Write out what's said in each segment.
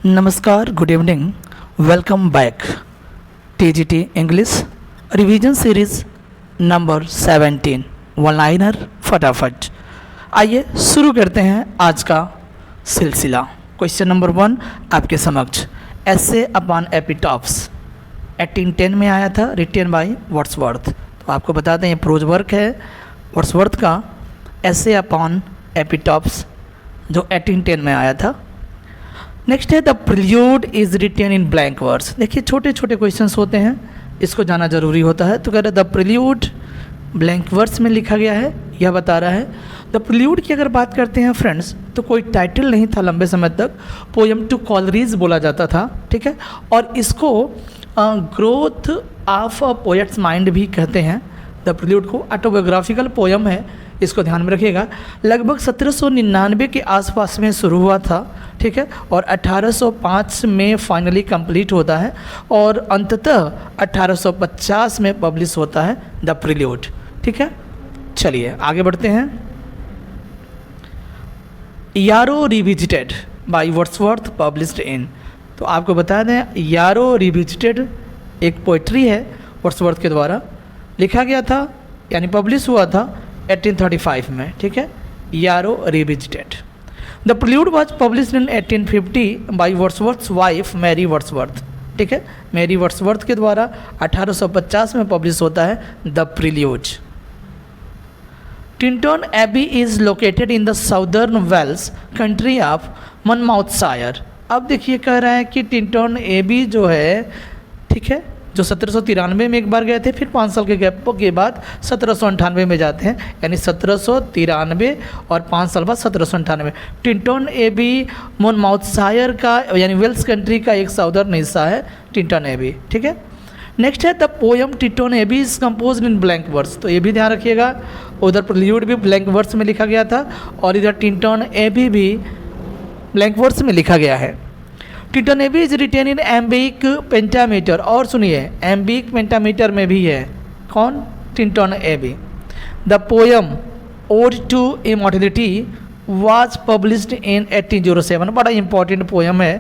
नमस्कार, good evening, welcome back. TGT English revision series number 17 one liner फटाफट। आइए शुरू करते हैं आज का सिलसिला। क्वेश्चन नंबर 1 आपके समक्ष, एसे अपॉन एपिटॉप्स 1810 में आया था, रिटन बाय वर्ड्सवर्थ। तो आपको बता दें ये प्रोज वर्क है वर्ड्सवर्थ का, एसे अपॉन एपिटॉप्स, जो 1810 में आया था। नेक्स्ट है the prelude is written in blank words. देखिए छोटे छोटे क्वेश्चंस होते हैं, इसको जाना जरूरी होता है। तो कह रहे द प्रिल्यूड ब्लैंक वर्ड्स में लिखा गया है, यह बता रहा है। द प्रिल्यूड की अगर बात करते हैं फ्रेंड्स, तो कोई टाइटल नहीं था लंबे समय तक, पोएम टू कॉलरीज बोला जाता था, ठीक है। और इसको growth of a poets mind भी कहते हैं। द प्रिल्यूड को ऑटोबायोग्राफिकल पोएम है, इसको ध्यान में रखिएगा। लगभग 1799 के आसपास में शुरू हुआ था, ठीक है, और 1805 में फाइनली कंप्लीट होता है और अंततः 1850 में पब्लिश होता है द प्रिल्यूड, ठीक है। चलिए आगे बढ़ते हैं। यारो revisited by Wordsworth published in, तो आपको बता दें यारो रिविजिटेड एक पोइट्री है, वर्ड्सवर्थ के द्वारा लिखा गया था, यानी पब्लिश हुआ था 1835 में, ठीक है। Yarrow revisited. The prelude was published in 1850 by Wordsworth's wife Mary Wordsworth, ठीक है। मैरी वर्ड्सवर्थ के द्वारा 1850 में पब्लिश होता है the prelude. Tintern Abbey is located in the southern Wales country of Monmouthshire. अब देखिए कह रहा है कि टिंटन एबी जो है, ठीक है, जो 1793 में एक बार गए थे, फिर 5 साल के गैप के बाद 1798 में जाते हैं, यानी 1793 और 5 साल बाद 1798। टिंटन एबी मनमाउथशायर का यानी वेल्स कंट्री का एक साउदर्न हिस्सा है टिंटन एबी, ठीक है। नेक्स्ट है the poem Tintern Abbey is composed in blank words, तो ये भी ध्यान रखिएगा, उधर प्रिल्यूड भी ब्लैंक वर्ड्स में लिखा गया था और इधर टिंटन एबी भी ब्लैंक वर्ड्स में लिखा गया है। Tintern Abbey is written in iambic pentameter, और सुनिए एम्बिक पेंटामीटर में भी है, कौन? Tintern Abbey. The poem ode to immortality was published in 1807, बड़ा इंपॉर्टेंट पोएम है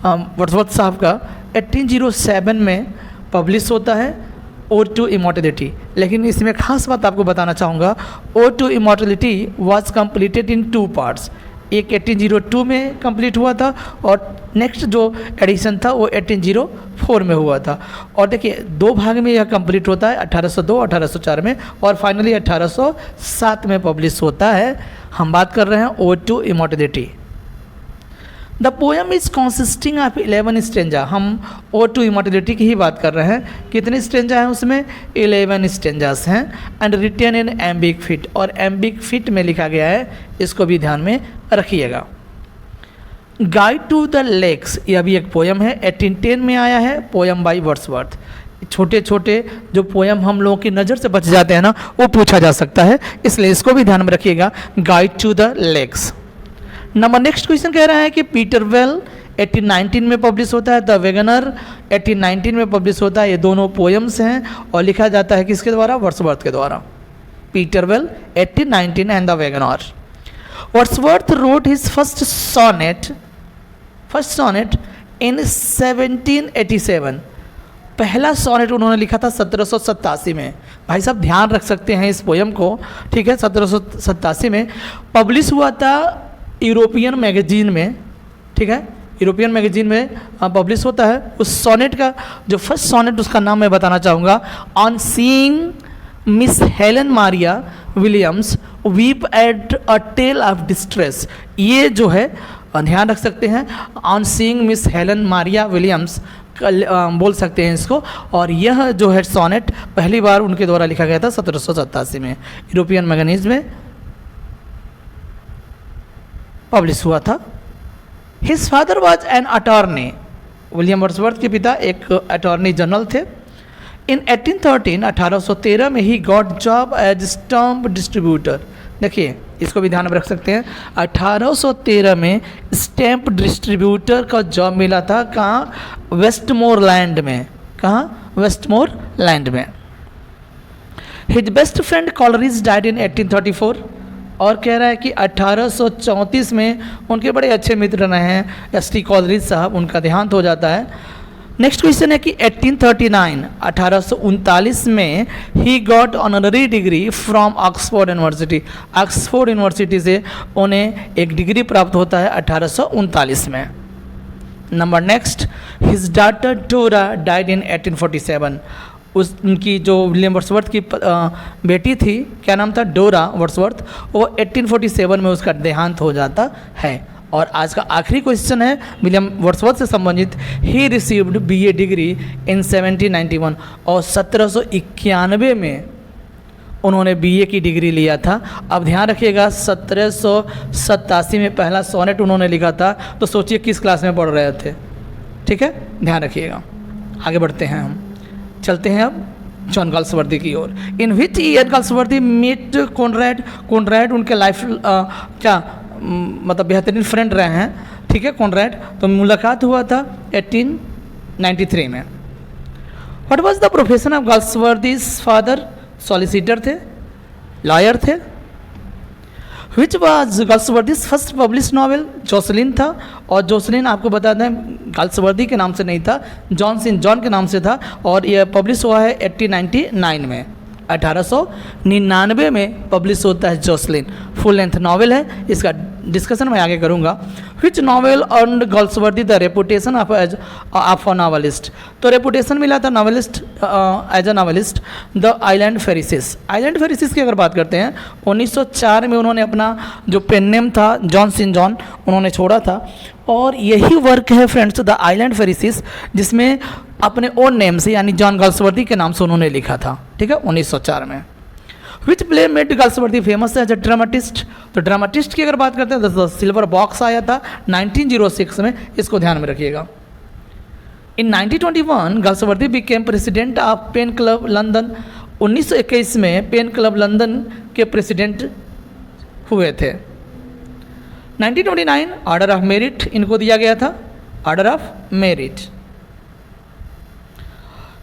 वर्ड्सवर्थ साहब का, 1807 में पब्लिश होता है ओड टू इमॉर्टलिटी। लेकिन इसमें खास बात आपको बताना चाहूँगा, ode to immortality was completed in 2 parts. एक 1802 में कंप्लीट हुआ था और नेक्स्ट जो एडिशन था वो 1804 में हुआ था। और देखिए 2 भाग में यह कंप्लीट होता है, 1802 1804 में, और फाइनली 1807 में पब्लिश होता है। हम बात कर रहे हैं ode to immortality. The poem is consisting of 11 stanza, हम ओड टू इमॉर्टलिटी की ही बात कर रहे हैं। कितने स्टेंजा हैं उसमें? 11 स्टेंजास हैं। एंड रिटन इन एम्बिक फिट, और एम्बिक फिट में लिखा गया है, इसको भी ध्यान में रखिएगा। गाइड टू द लेक्स, यह भी एक पोएम है, 1810 में आया है, पोएम बाय वर्ड्सवर्थ। छोटे छोटे जो पोएम हम लोगों की नज़र से बच जाते हैं ना, वो पूछा जा सकता है, इसलिए इसको भी ध्यान में रखिएगा, guide to the lakes. Number next question कह रहा है कि पीटर वेल 1819 में पब्लिश होता है, द वेगनर 1819 में पब्लिश होता है। ये दोनों पोएम्स हैं और लिखा जाता है किसके द्वारा? वर्ड्सवर्थ के द्वारा। Peter Bell 1819 and the Waggoner. Wordsworth wrote his first sonnet in 1787। पहला सोनेट उन्होंने लिखा था 1787 में। भाई साहब ध्यान रख सकते हैं इस पोएम को, ठीक है। 1787 में पब्लिश हुआ था यूरोपियन मैगजीन में, ठीक है, यूरोपियन मैगजीन में पब्लिश होता है। उस सोनेट का जो फर्स्ट सोनेट, उसका नाम मैं बताना चाहूँगा, on seeing Miss Helen Maria Williams weep at a tale of distress. ये जो है ध्यान रख सकते हैं, on seeing Miss Helen Maria Williams बोल सकते हैं इसको। और यह जो है सोनेट पहली बार उनके द्वारा लिखा गया था 1787 में, यूरोपियन मैगजीन में पब्लिश हुआ था। His father was an attorney, William Wordsworth के पिता एक अटॉर्नी जनरल थे। इन 1813 1813 में ही got job as stamp distributor. देखिए इसको भी ध्यान में रख सकते हैं, 1813 में स्टैम्प डिस्ट्रीब्यूटर का जॉब मिला था। कहाँ? वेस्टमोरलैंड में। कहाँ? वेस्टमोरलैंड में। His best friend Coleridge died in 1834, और कह रहा है कि 1834 में उनके बड़े अच्छे मित्र रहे हैं एस.टी. कॉलरिज साहब, उनका देहांत हो जाता है। नेक्स्ट क्वेश्चन है कि 1839 में ही got honorary degree from Oxford university. Oxford university से उन्हें एक डिग्री प्राप्त होता है 1839 में। नंबर नेक्स्ट, हिज डॉटर डोरा डाइड इन 1847। उनकी जो विलियम वर्ड्सवर्थ की बेटी थी, क्या नाम था, डोरा वर्ड्सवर्थ, वो 1847 में उसका देहांत हो जाता है। और आज का आखिरी क्वेश्चन है विलियम वर्ड्सवर्थ से संबंधित। He received BA degree in 1791, और 1791 में उन्होंने बीए की डिग्री लिया था। अब ध्यान रखिएगा 1787 में पहला सोनेट उन्होंने लिखा था, तो सोचिए किस क्लास में पढ़ रहे थे। ठीक है, ध्यान रखिएगा। आगे बढ़ते हैं, हम चलते हैं अब जॉन गाल्सवर्दी की ओर। इन which year Galsworthy meet Conrad. Conrad उनके लाइफ मतलब बेहतरीन फ्रेंड रहे हैं। ठीक है, कॉनरैड, तो मुलाकात हुआ था 1893 में। What was the profession of Galsworthy's father? Solicitor थे, लॉयर थे। Which was Galsworthy's first publish novel? Jocelyn था, और जोसलिन आपको बता दें गाल्सवर्दी के नाम से नहीं था, जॉन सेंट जॉन के नाम से था, और यह पब्लिश हुआ है 1899 में। 1899 में पब्लिश होता है जोसलिन। फुल लेंथ नॉवेल है, इसका डिस्कशन मैं आगे करूंगा। Which novel earned Galsworthy the reputation of a novelist? तो रेपुटेशन मिला था novelist as a novelist the Island Pharisees. Island Pharisees की अगर बात करते हैं, 1904 में उन्होंने अपना जो पेन नेम था जॉन सेंट जॉन उन्होंने छोड़ा था, और यही वर्क है फ्रेंड्स द आइलैंड फेरिसिस, जिसमें अपने ओन नेम से यानी जॉन गाल्सवर्दी के नाम से उन्होंने लिखा था। ठीक है, 1904 में। Which play made Galsworthy famous as a dramatist? तो ड्रामाटिस्ट की अगर बात करते हैं तो सिल्वर बॉक्स आया था 1906 में, इसको ध्यान में रखिएगा। In 1921 Galsworthy became president of PEN club London. 1921 में पेन क्लब लंदन के प्रेसिडेंट हुए थे। 1929 ऑर्डर ऑफ मेरिट इनको दिया गया था, order of merit.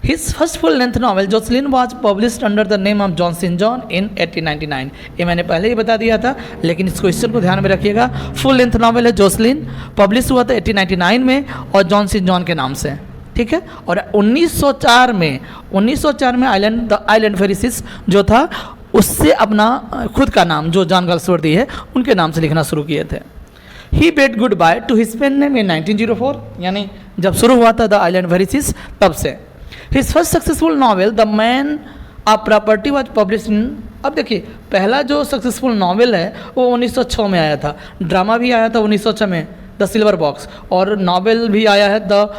His first full length novel Jocelyn was published under the name of John St. John in 1899। ये मैंने पहले ही बता दिया था, लेकिन इस क्वेश्चन को ध्यान में रखिएगा। फुल लेंथ नॉवेल है जोसलिन, पब्लिश हुआ था 1899 में और जॉन सेंट जॉन के नाम से। ठीक है, और 1904 में आइलैंड फेरिसिस जो था उससे अपना खुद का नाम जो जॉन गाल्सवर्दी है उनके नाम से लिखना शुरू किए थे। He bade goodbye to his pen name in 1904, यानी जब शुरू हुआ था द आइलैंड फेरिसिस तब से। His first successful novel the man of property was publish in. अब देखिए, पहला जो सक्सेसफुल नॉवेल है वो 1906 में आया था, ड्रामा भी आया था 1906 में द सिल्वर बॉक्स, और नॉवेल भी आया है द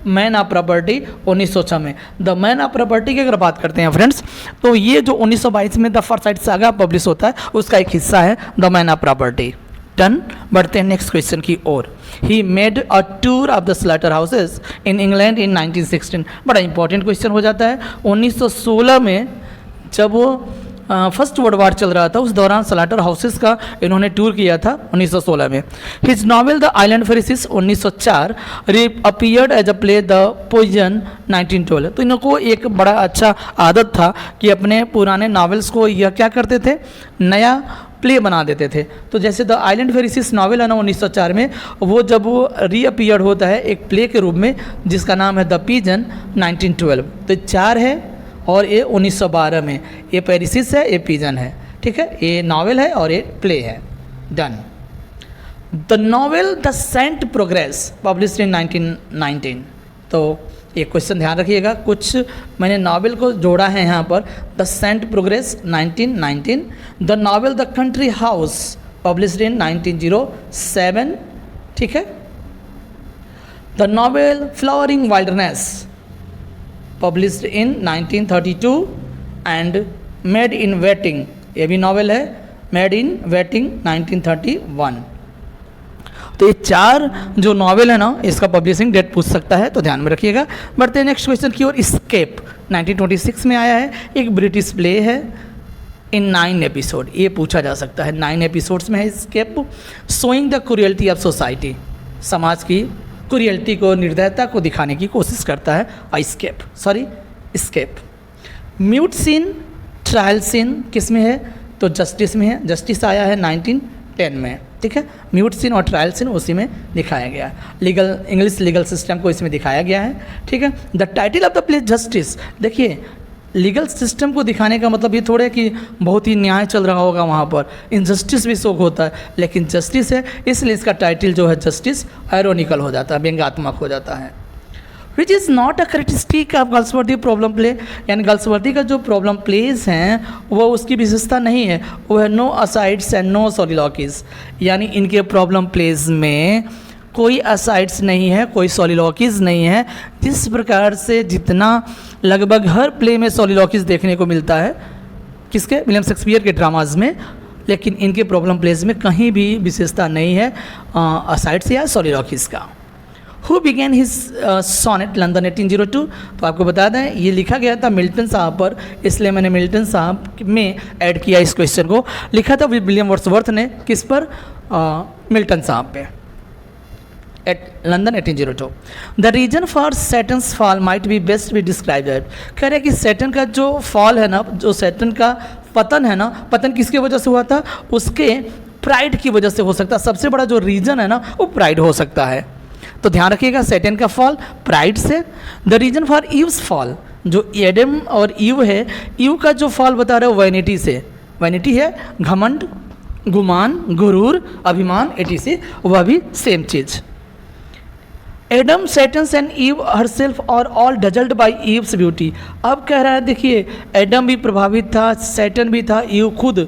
मैन ऑफ प्रॉपर्टी 1906 में। द मैन ऑफ प्रॉपर्टी की अगर बात करते हैं फ्रेंड्स, तो ये जो 1922 में द फॉरसाइट सागा पब्लिश होता है उसका एक हिस्सा है the man of property. Done, बढ़ते हैं नेक्स्ट क्वेश्चन की ओर। He made a tour of the slaughterhouses in England in 1916। बड़ा इंपॉर्टेंट क्वेश्चन हो जाता है। 1916 में जब वो फर्स्ट वर्ल्ड वार चल रहा था उस दौरान स्लॉटर हाउसेस का इन्होंने टूर किया था 1916 में। His novel the Island Pharisees 1904 appeared as a play the poison 1912। तो इनको एक बड़ा अच्छा आदत था कि अपने पुराने नॉवेल्स को यह क्या करते थे, नया प्ले बना देते थे। तो जैसे द आइलैंड फेरिसिस नॉवेल है ना 1904 में, वो जब वो रीअपीयर्ड होता है एक प्ले के रूप में जिसका नाम है द पीजन 1912। तो 4 है और ये 1912 में, ये पेरिसिस है, ये पीजन है। ठीक है, ये नॉवेल है और ये प्ले है। Done. The novel the saint progress published in 1919। तो एक क्वेश्चन ध्यान रखिएगा, कुछ मैंने नॉवेल को जोड़ा है यहाँ पर। The saint progress 1919, the novel the country house published in 1907। ठीक है, the novel flowering wilderness published in 1932 and maid in waiting, ये भी नॉवेल है, मेड इन वेटिंग 1931। तो ये 4 जो नॉवेल है ना, इसका पब्लिशिंग डेट पूछ सकता है, तो ध्यान में रखिएगा। बढ़ते हैं नेक्स्ट क्वेश्चन की ओर। एस्केप 1926 में आया है, एक ब्रिटिश प्ले है इन 9 एपिसोड। ये पूछा जा सकता है, 9 एपिसोड्स में है escape. Showing the cruelty of society, समाज की क्रूएल्टी को, निर्दयता को दिखाने की कोशिश करता है escape. Mute scene, trial scene किस में है? तो जस्टिस में है, जस्टिस आया है 1910 में, ठीक है। म्यूट सीन और ट्रायल सीन उसी में दिखाया गया है। लीगल इंग्लिश लीगल सिस्टम को इसमें दिखाया गया है, ठीक है। The title of the play justice, देखिए लीगल सिस्टम को दिखाने का मतलब ये थोड़ा है कि बहुत ही न्याय चल रहा होगा वहाँ पर, इनजस्टिस भी शोक होता है, लेकिन जस्टिस है इसलिए इसका टाइटल जो है जस्टिस आयरोनिकल हो जाता है, व्यंग्यात्मक हो जाता है। Which is not a characteristic of Galsworthy problem play, यानी गर्ल्सवर्दी का जो प्रॉब्लम प्लेज हैं वो उसकी विशेषता नहीं है, वो है नो असाइड्स एंड नो सॉलिलॉकीज, यानी इनके प्रॉब्लम प्लेज में कोई असाइड्स नहीं है, कोई सॉलिलॉकीज नहीं है। जिस प्रकार से जितना लगभग हर प्ले में सॉलिलॉकीज देखने को मिलता है, किसके, विलियम शेक्सपियर के ड्रामाज में, लेकिन इनके प्रॉब्लम प्लेज में कहीं भी विशेषता नहीं है असाइड्स या सॉलिलॉकीज का। Who began his sonnet London 1802, तो आपको बता दें ये लिखा गया था मिल्टन साहब पर, इसलिए मैंने मिल्टन साहब में ऐड किया इस क्वेश्चन को। लिखा था विलियम वर्ड्सवर्थ ने, किस पर, मिल्टन साहब पे, at London 1802। The reason for Satan's fall might be best be described, कह रहे कि सैटन का जो फॉल है ना, जो सैटन का पतन है ना, पतन किसकी वजह से हुआ था, उसके प्राइड की वजह से हो सकता है। सबसे बड़ा जो रीजन है ना वो प्राइड हो सकता है, तो ध्यान रखिएगा सैटन का फॉल प्राइड से। The reason for Eve's fall, जो एडम और ईव है, ईव का जो फॉल बता रहे हो वैनिटी से, वैनिटी है घमंड, गुमान, गुरूर, अभिमान, एटीसी, वह भी सेम चीज़। Adam, Satan and Eve herself और all dazzled by Eve's beauty. अब कह रहा है देखिए एडम भी प्रभावित था, सैटन भी था, ईव खुद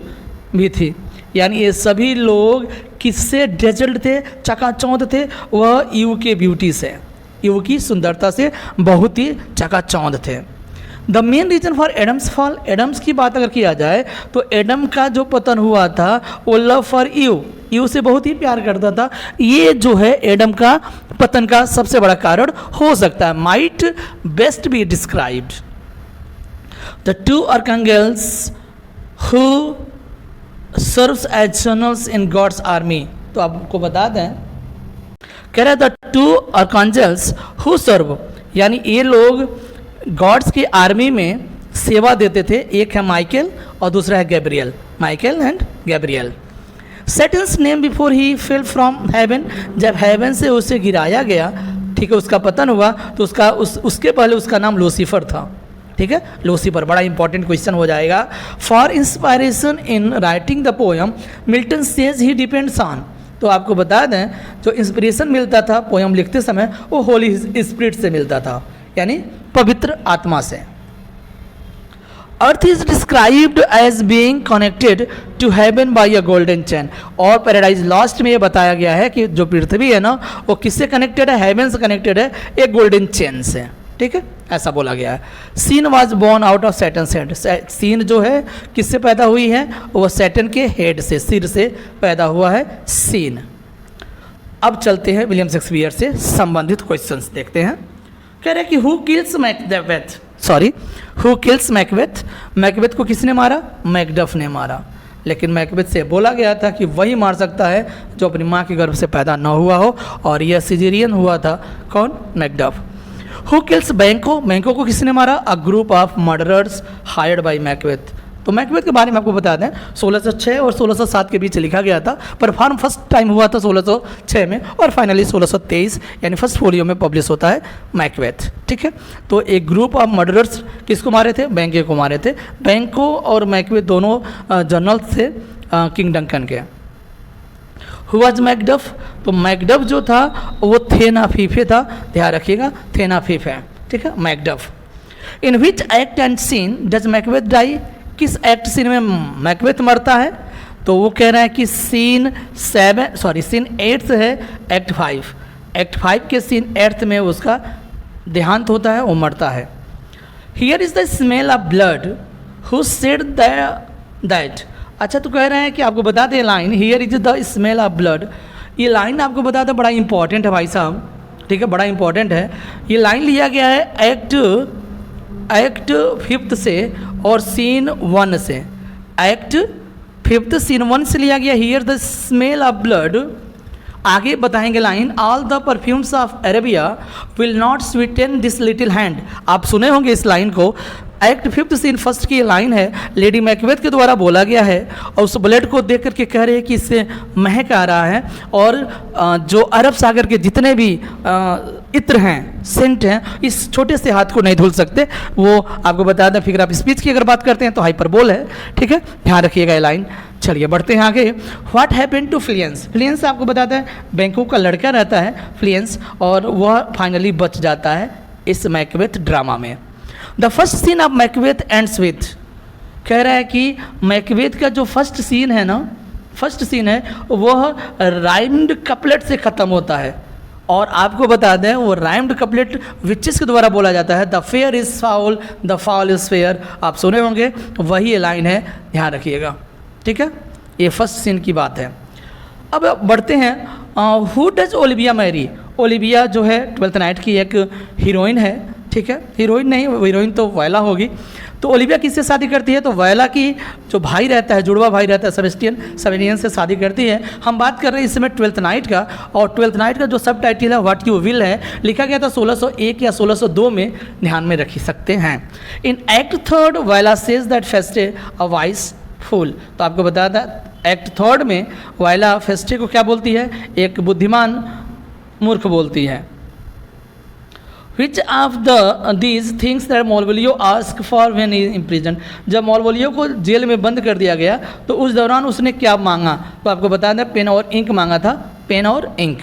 भी थी, यानी ये सभी लोग किससे डजल्ड थे, चकाचौंध थे, वह ईव के ब्यूटी से, ईव की सुंदरता से बहुत ही चकाचौंध थे। The main reason for Adam's fall, Adam's की बात अगर किया जाए तो एडम का जो पतन हुआ था वो लव फॉर ईव से बहुत ही प्यार करता था, ये जो है एडम का पतन का सबसे बड़ा कारण हो सकता है, might best be described. The two archangels who serves as generals in God's army, तो आपको बता दें कह रहा है the two archangels who serve, यानी ये लोग गॉड्स की आर्मी में सेवा देते थे, एक है माइकल और दूसरा है Gabriel, Michael and Gabriel. Satan's name before he fell from heaven, जब हेवन से उसे गिराया गया, ठीक है, उसका पतन हुआ, तो उसके पहले उसका नाम लूसीफर था, ठीक है, लूसीफर। बड़ा इंपॉर्टेंट क्वेश्चन हो जाएगा। For inspiration in writing the poem Milton says he depends on, तो आपको बता दें जो इंस्पिरेशन मिलता था पोएम लिखते समय वो होली स्पिरिट से मिलता था, यानी पवित्र आत्मा से। Earth is described as being connected to heaven by a golden chain, और पैराडाइज लॉस्ट में ये बताया गया है कि जो पृथ्वी है ना वो किससे कनेक्टेड है, हेवन से कनेक्टेड है, एक गोल्डन चेन से, ठीक है, ऐसा बोला गया है। Sin was born out of Satan's head, sin जो है किससे पैदा हुई है, वो सैटन के हेड से, सिर से पैदा हुआ है सीन। अब चलते हैं विलियम शेक्सपियर से संबंधित क्वेश्चंस देखते हैं। कह रहे कि who kills Macbeth, sorry who kills Macbeth, Macbeth को किसने मारा, मैकडफ ने मारा, लेकिन मैकबेथ से बोला गया था कि वही मार सकता है जो अपनी माँ के गर्भ से पैदा न हुआ हो, और यह सिजेरियन हुआ था, कौन, मैकडफ। हु किल्स बैंको, बैंको को किसने मारा, a group of murderers hired by Macbeth. तो मैकबेथ के बारे में आपको बता दें 1606 और 1607 के बीच लिखा गया था, पर फॉर्म फर्स्ट टाइम हुआ था 1606 में, और फाइनली 1623 यानी फर्स्ट फोलियो में पब्लिश होता है मैकबेथ, ठीक है। तो एक ग्रुप ऑफ मर्डरर्स किसको मारे थे, बैंको को मारे थे। बैंको और मैकबेथ दोनों जनरल थे किंग डंकन के। हु वाज मैकडफ, तो मैकडफ जो था वो थेना फीफे था, ध्यान रखिएगा थेना फीफे, ठीक है, Macduff. In which act and scene does Macbeth die, किस एक्ट सीन में मैकबेथ मरता है, तो वो कह रहा है कि सीन 8 है एक्ट 5, एक्ट 5 के सीन 8 में उसका देहांत होता है, वो मरता है। Here is the smell of blood who said that, अच्छा तो कह रहे हैं कि आपको बता दें line here is the smell of blood, ये लाइन आपको बता दें बड़ा इंपॉर्टेंट है भाई साहब, ठीक है, बड़ा इंपॉर्टेंट है। ये लाइन लिया गया है एक्ट 5 से और सीन 1 से, एक्ट 5 सीन 1 से लिया गया। Here the smell of blood, आगे बताएंगे line, all the perfumes of Arabia will not Sutton this little hand. आप सुने होंगे इस लाइन को, एक्ट 5th सीन फर्स्ट की लाइन है, लेडी मैकबेथ के द्वारा बोला गया है और उस ब्लेड को देख करके कह रहे हैं कि इससे महक आ रहा है और जो अरब सागर के जितने भी इत्र हैं, सेंट हैं, इस छोटे से हाथ को नहीं धुल सकते। वो आपको बता दें, फिगर ऑफ स्पीच की अगर बात करते हैं तो हाइपरबोल है, ठीक है, ध्यान रखिएगा ये लाइन। चलिए बढ़ते हैं आगे। What happen to Fleance? Fleance आपको बताता है बैंकों का लड़का रहता है फ्लियंस, और वह फाइनली बच जाता है इस मैकबेथ ड्रामा में। The first scene of Macbeth ends with, कह रहा है कि मैकबेथ का जो फर्स्ट सीन है ना, फर्स्ट सीन है वह राइम्ड कपलेट से ख़त्म होता है। और आपको बता दें वो राइम्ड कपलेट विचेस के द्वारा बोला जाता है, the fair is foul, the foul is fair. आप सुने होंगे, वही लाइन है, ध्यान रखिएगा, ठीक है। ये फर्स्ट सीन की बात है। अब बढ़ते हैं, who does Olivia marry? Olivia जो है 12th नाइट की एक हीरोइन है, ठीक है, हीरोइन नहीं, हीरोइन तो वायला होगी। तो ओलिविया किससे शादी करती है? तो वायला की जो भाई रहता है, जुड़वा भाई रहता है सेबेस्टियन से शादी करती है। हम बात कर रहे हैं इस समय 12th नाइट का, और 12th नाइट का जो सब टाइटल है व्हाट यू विल है, लिखा गया था 1601 या 1602 में, ध्यान में रख सकते हैं। इन act 3 Viola says that Feste a wise fool. तो आपको बताया था एक्ट 3 में वायला फेस्टे को क्या बोलती है? एक बुद्धिमान मूर्ख बोलती है। Which of these things that Malvolio asked for when he imprisoned? जब मालवोलियो को जेल में बंद कर दिया गया तो उस दौरान उसने क्या मांगा? तो आपको बता दें पेन और इंक मांगा था, पेन और ink.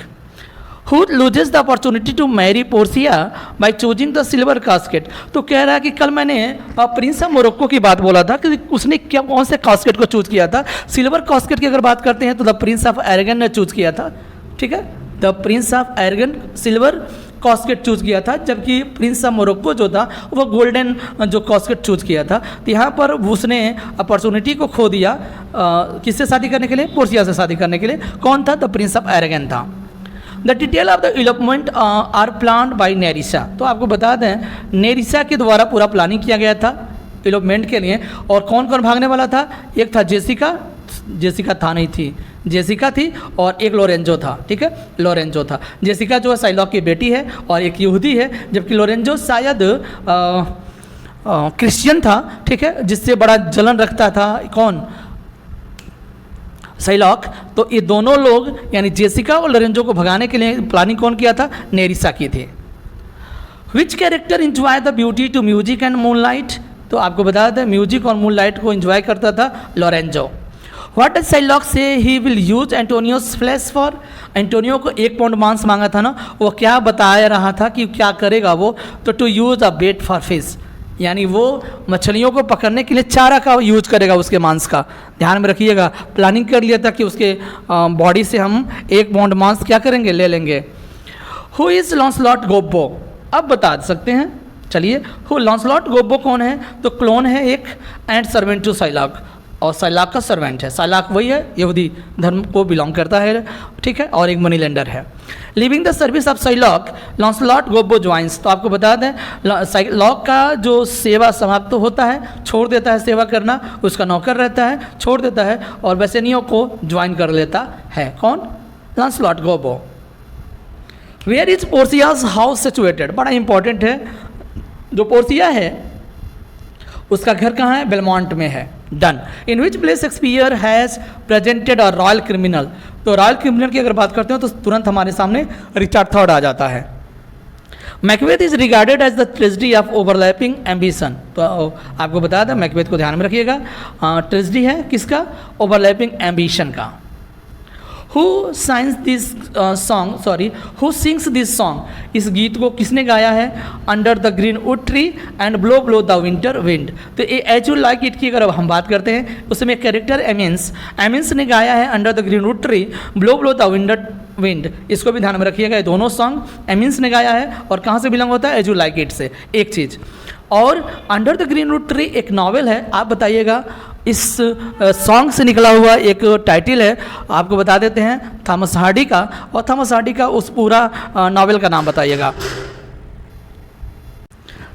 Who loses the opportunity to marry Portia by choosing the silver casket? तो कह रहा है कि कल मैंने प्रिंस ऑफ मोरक्को की बात बोला था कि उसने क्या कौन से कास्केट को चूज किया था। सिल्वर कास्केट की अगर बात करते हैं तो द प्रिंस ऑफ एरेगन ने चूज किया था, ठीक है, the prince of Aragon silver casket choose किया था, जबकि प्रिंस ऑफ मोरक्को जो था वो गोल्डन जो कास्केट चूज किया था। तो यहाँ पर उसने अपॉर्चुनिटी को खो दिया, किससे शादी करने के लिए? पोर्सिया से शादी करने के लिए। कौन था? द प्रिंस ऑफ एरेगन था। The detail of the elopement are planned by Nerissa. तो आपको बता दें नेरिसा के द्वारा पूरा प्लानिंग किया गया था इलोपमेंट के लिए। और कौन कौन भागने वाला था? एक था जेसिका था नहीं थी, जेसिका थी, और एक लोरेंजो था, ठीक है, लोरेंजो था। जेसिका जो है साइलॉक की बेटी है और एक यहूदी है, जबकि लोरेंजो शायद क्रिश्चियन था, ठीक है, जिससे बड़ा जलन रखता था कौन? साइलॉक। तो ये दोनों लोग यानी जेसिका और लोरेंजो को भगाने के लिए प्लानिंग कौन किया था? नेरिसा की थी। Which character enjoy the beauty to music and moonlight? तो आपको बता दें म्यूजिक और मूनलाइट को इंजॉय करता था Lorenzo. What does Shylock say he will use Antonio's flesh for? Antonio को 1 पाउंड मांस मांगा था ना, वो क्या बता रहा था कि क्या करेगा वो? तो to use a bait for fish, यानी वो मछलियों को पकड़ने के लिए चारा का यूज करेगा उसके मांस का। ध्यान में रखिएगा, प्लानिंग कर लिया था कि उसके बॉडी से हम 1 पाउंड मांस क्या करेंगे? ले लेंगे। Who is Launcelot Gobbo? अब बता सकते हैं, चलिए। हु लॉन्सलॉट गोब्बो कौन है? तो क्लोन है एक, एंड सर्वेंट टू साइलॉक, और साइलॉक का सर्वेंट है। साइलॉक वही है, यहूदी धर्म को बिलोंग करता है, ठीक है, और एक मनी लेंडर है। Living the service of Shylock Launcelot Gobbo joins. तो आपको बता दें साइलॉक का जो सेवा समाप्त तो होता है, छोड़ देता है सेवा करना, उसका नौकर रहता है, छोड़ देता है और वैसेनियों को ज्वाइन कर लेता है। कौन? Launcelot Gobbo. Where is Portia's house situated? बड़ा इंपॉर्टेंट है। जो पोर्सिया है उसका घर कहाँ है? बेलमोंट में है। Done. In which place Shakespeare has presented a royal criminal? तो रॉयल क्रिमिनल की अगर बात करते हो तो तुरंत हमारे सामने रिचर्ड थर्ड आ जाता है। Macbeth is regarded as the tragedy of overlapping ambition. तो आपको बता दें मैकबेथ को ध्यान में रखिएगा, ट्रेजेडी है किसका? ओवरलैपिंग एम्बिशन का। Who science this song, sorry who sings this song? इस गीत को किसने गाया है? Under the green wood tree and blow blow the winter wind. तो ये एज यू लाइक इट की अगर हम बात करते हैं उसमें कैरेक्टर एमिन्स ने गाया है under the green wood tree, blow blow the wind. इसको भी ध्यान में रखिएगा, ये दोनों सॉन्ग एमिन्स ने गाया है और कहाँ से बिलोंग होता है? एज यू लाइक इट से। एक चीज़ और under the green wood tree एक नावल है, आप बताइएगा इस सॉन्ग से निकला हुआ एक टाइटल है, आपको बता देते हैं थॉमस हार्डी का, और थॉमस हार्डी का उस पूरा नावल का नाम बताइएगा।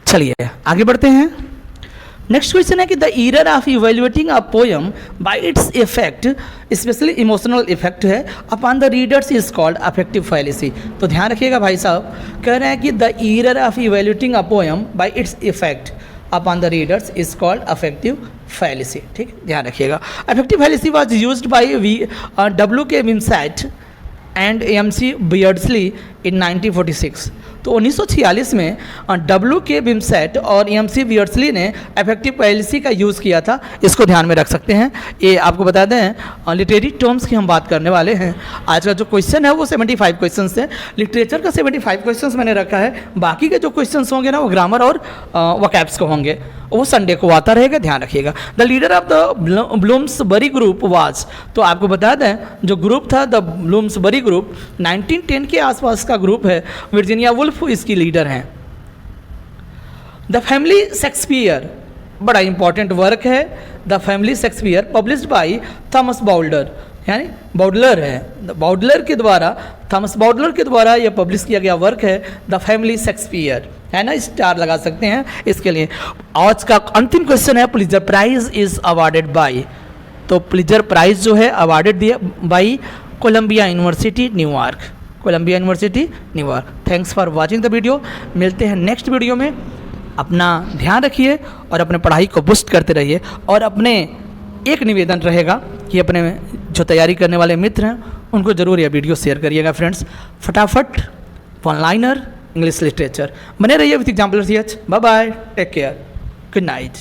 चलिए आगे बढ़ते हैं। नेक्स्ट क्वेश्चन है कि the error of evaluating a poem by its effect, especially emotional effect है upon the readers is called affective fallacy. तो ध्यान रखिएगा भाई साहब, कह रहे हैं कि the error of evaluating a poem by its effect, upon the readers is called affective fallacy. ठीक, ध्यान रखिएगा। Affective fallacy was used by W.K. Wimsatt and A.M.C. Beardsley in 1946। तो 1946 में W.K. विम्सेट और A.M.C. बियर्डस्ली ने अफेक्टिव फैलेसी का use किया था। इसको ध्यान में रख सकते हैं। ये आपको बता दें लिटरेरी टर्म्स की हम बात करने वाले हैं। आज का जो क्वेश्चन है वो 75 क्वेश्चन है। लिटरेचर का 75 क्वेश्चन मैंने रखा है, बाकी के जो क्वेश्चन होंगे ना वो ग्रामर और वोकैब्स को होंगे, वो संडे को आता रहेगा, ध्यान रखिएगा। The leader of the Bloomsbury group was, तो आपको बता दें जो ग्रुप था द ब्लूम्सबरी ग्रुप 1910 के आसपास का ग्रुप है। वर्जीनिया वुल्फ इसकी लीडर हैं। द फैमिली शेक्सपियर बड़ा इंपॉर्टेंट वर्क है। The family Shakespeare published by Thomas Bowdler, यानी बाउडलर है, बाउडलर के द्वारा, थॉमस बाउडलर के द्वारा यह पब्लिश किया गया वर्क है द फैमिली शेक्सपियर, है ना। स्टार लगा सकते हैं इसके लिए। आज का अंतिम क्वेश्चन है Pulitzer prize is awarded by, तो पुलित्जर प्राइज जो है अवार्डेड दिया by Columbia University New York, Columbia University New York. Thanks for watching the video. मिलते हैं नेक्स्ट वीडियो में। अपना ध्यान रखिए और अपने पढ़ाई को बूस्ट करते रहिए। और अपने एक निवेदन रहेगा कि अपने जो तैयारी करने वाले मित्र हैं उनको ज़रूर यह वीडियो शेयर करिएगा फ्रेंड्स। फटाफट वन लाइनर इंग्लिश लिटरेचर बने रहिए with exemplar CH। Bye bye, take care, good night.